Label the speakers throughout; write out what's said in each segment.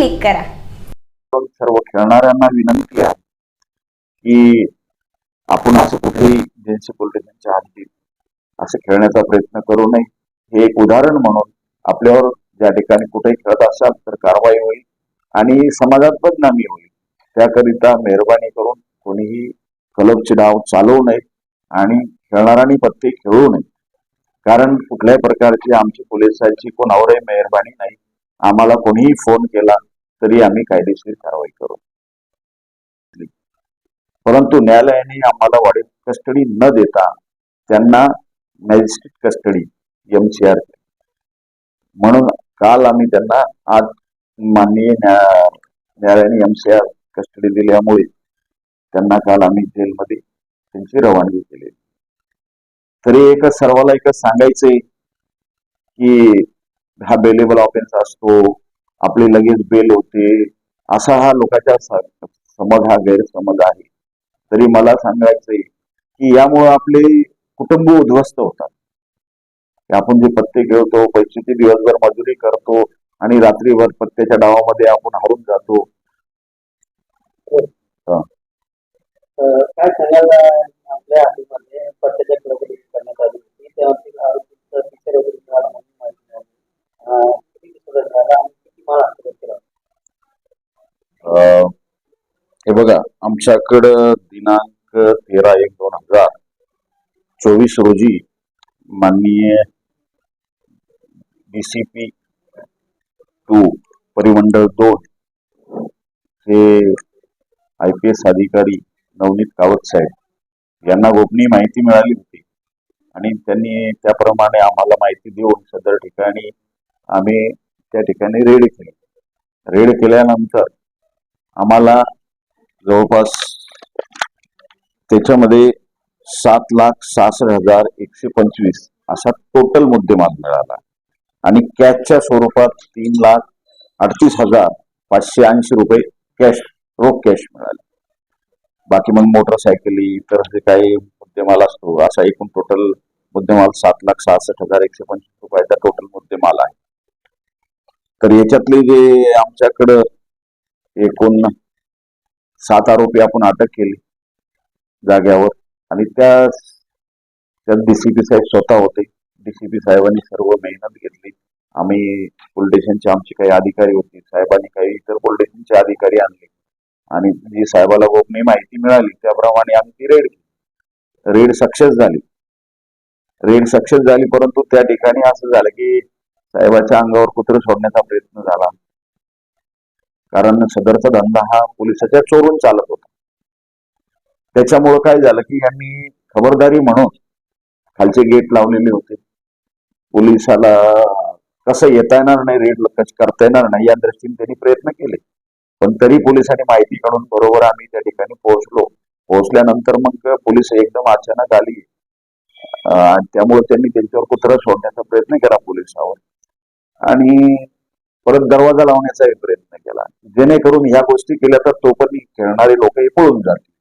Speaker 1: Click करा.
Speaker 2: सर्व खेळणाऱ्यांना विनंती आहे की आपण असं कुठेही एजन्सी पोलिटिशियनच्या हद्दीत असं खेळण्याचा प्रयत्न करू नये. हे एक उदाहरण म्हणून आपल्यावर ज्या ठिकाणी कुठेही खेळत असाल तर कारवाई होईल आणि समाजात बदनामी होईल. त्याकरिता मेहरबानी करून कोणीही क्लबचे डाव चालवू नये आणि खेळणाऱ्यांनी पत्ते खेळू नये. कारण कुठल्याही प्रकारची आमची पोलिसांची कोणावरही मेहरबानी नाही. आम्हाला कोणीही फोन केला तरी आम्ही कायदेशीर कारवाई करू. परंतु न्यायालयाने आम्हाला वाढीव कस्टडी न देता त्यांना मॅजिस्ट्रेट कस्टडी MCR म्हणून काल आम्ही त्यांना आज माननीय न्यायालयाने MCR कस्टडी दिल्यामुळे त्यांना काल आम्ही जेलमध्ये त्यांची रवानगी केली. तरी एकच सर्वाला एकच सांगायचंय की हा बेलेबल ऑफेन्स असतो, आपली लगेच बेल होते, असा हा लोकांचा समज, हा गैरसमज आहे. तरी मला सांगायचंय की यामुळे आपले कुटुंब उद्ध्वस्त होतात. आपण जे पत्ते खेळतो, पैशाची दिवसभर मजुरी करतो आणि रात्रीभर पत्त्याच्या डावामध्ये आपण हरून जातो.
Speaker 3: काय सांगाल, आपल्या हातीमध्ये पत्त्याच्या चौकशी करण्यात आली होती, त्यावरती आरोपीचं पिक्चर वगैरे मिळाला म्हणून माहिती नाही. किती सुधार झाला आणि किती माल हस्तगत केला?
Speaker 2: हे बघा, आमच्याकडं दिनांक 13/1/2024 रोजी माननीय DCP 2 परिमंडळ 2 हे IPS अधिकारी नवनीत कावत साहेब यांना गोपनीय माहिती मिळाली होती आणि त्यांनी त्याप्रमाणे आम्हाला माहिती देऊन सदर ठिकाणी आम्ही त्या ठिकाणी रेड केली. रेड केल्यानंतर आम्हाला जवळपास त्याच्यामध्ये 7,66,125 असा टोटल मुद्देमाल मिळाला आणि कॅशच्या स्वरूपात 3,38,580 रुपये कॅश, रोख कॅश मिळाले. बाकी मग मोटरसायकली, इतर जे काही मुद्देमाल असतो, असा एकूण टोटल मुद्देमाल 7,66,125 रुपयाचा टोटल मुद्देमाल आहे. तर याच्यातले जे आमच्याकडं एकूण 7 आरोपी आपण अटक केली जाग्यावर आणि त्यात DCP साहेब स्वतः होते. DCP साहेबांनी सर्व मेहनत घेतली. आम्ही पोलीस स्टेशनचे आमचे काही अधिकारी होते, साहेबांनी काही इतर पोलीस स्टेशनचे अधिकारी आणले आणि जी साहेबाला गोपनीय माहिती मिळाली त्याप्रमाणे आम्ही ती रेड केली. रेड सक्सेस झाली. परंतु त्या ठिकाणी असं झालं की साहेबाच्या अंगावर कुत्र सोडण्याचा प्रयत्न झाला. कारण सदरचा धंदा हा पोलिसाच्या चोरून चालत होता. त्याच्यामुळं काय झालं की यांनी खबरदारी म्हणून खालचे गेट लावलेले होते. पोलिसाला कसं येता येणार नाही, रेड करता येणार नाही या दृष्टीने त्यांनी प्रयत्न केले. पण तरी पोलिसांनी माहिती काढून बरोबर आम्ही त्या ठिकाणी पोहोचल्यानंतर मग पोलीस एकदम अचानक आली. त्यामुळे त्यांनी त्यांच्यावर कुत्रा सोडण्याचा प्रयत्न केला पोलिसावर आणि परत दरवाजा लावण्याचाही प्रयत्न केला, जेणेकरून ह्या गोष्टी केल्या तर तो पण खेळणारे लोक पळून जातील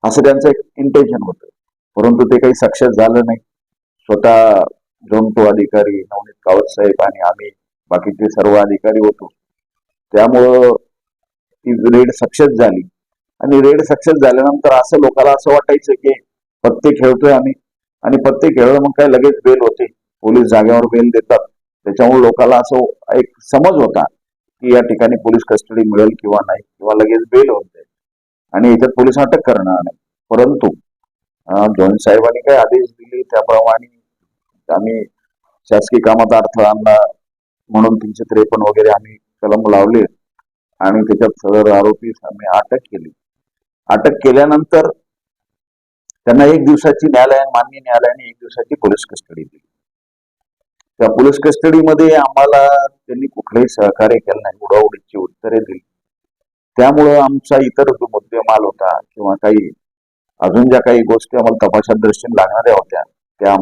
Speaker 2: असं त्यांचं एक इंटेन्शन होतं. परंतु ते काही सक्सेस झालं नाही. स्वतः झोन 2 अधिकारी नवनीत कावत साहेब आणि आम्ही बाकीचे सर्व अधिकारी होतो. त्यामुळं ती रेड सक्सेस झाली आणि रेड सक्सेस झाल्यानंतर असं लोकांना असं वाटायचं की पत्ते खेळतोय आम्ही आणि पत्ते खेळलं मग काय लगेच बेल होते, पोलीस जागेवर बेल देतात. त्याच्यामुळे लोकांना असं एक समज होता की या ठिकाणी पोलीस कस्टडी मिळेल किंवा नाही, किंवा लगेच बेल होते आणि याच्यात पोलीस अटक करणार नाही. परंतु झोन साहेबांनी काही आदेश दिले त्याप्रमाणे आम्ही शासकीय कामात अडथळा आणला म्हणून 353 वगैरे आम्ही कलम लावले आणि त्याच्यात सदर आरोपी आम्ही अटक केली. अटक केल्यानंतर त्यांना 1 दिवसाची माननीय न्यायालयाने 1 दिवसाची पोलीस कस्टडी दिली. त्या पोलीस कस्टडीमध्ये आम्हाला त्यांनी कुठलंही सहकार्य केलं नाही, उडाउडीची उत्तरे दिली. त्यामुळं आमचा इतर जो मुद्देमाल होता किंवा काही अजून ज्या काही गोष्टी आम्हाला तपासात दृष्टीने लागणाऱ्या होत्या त्या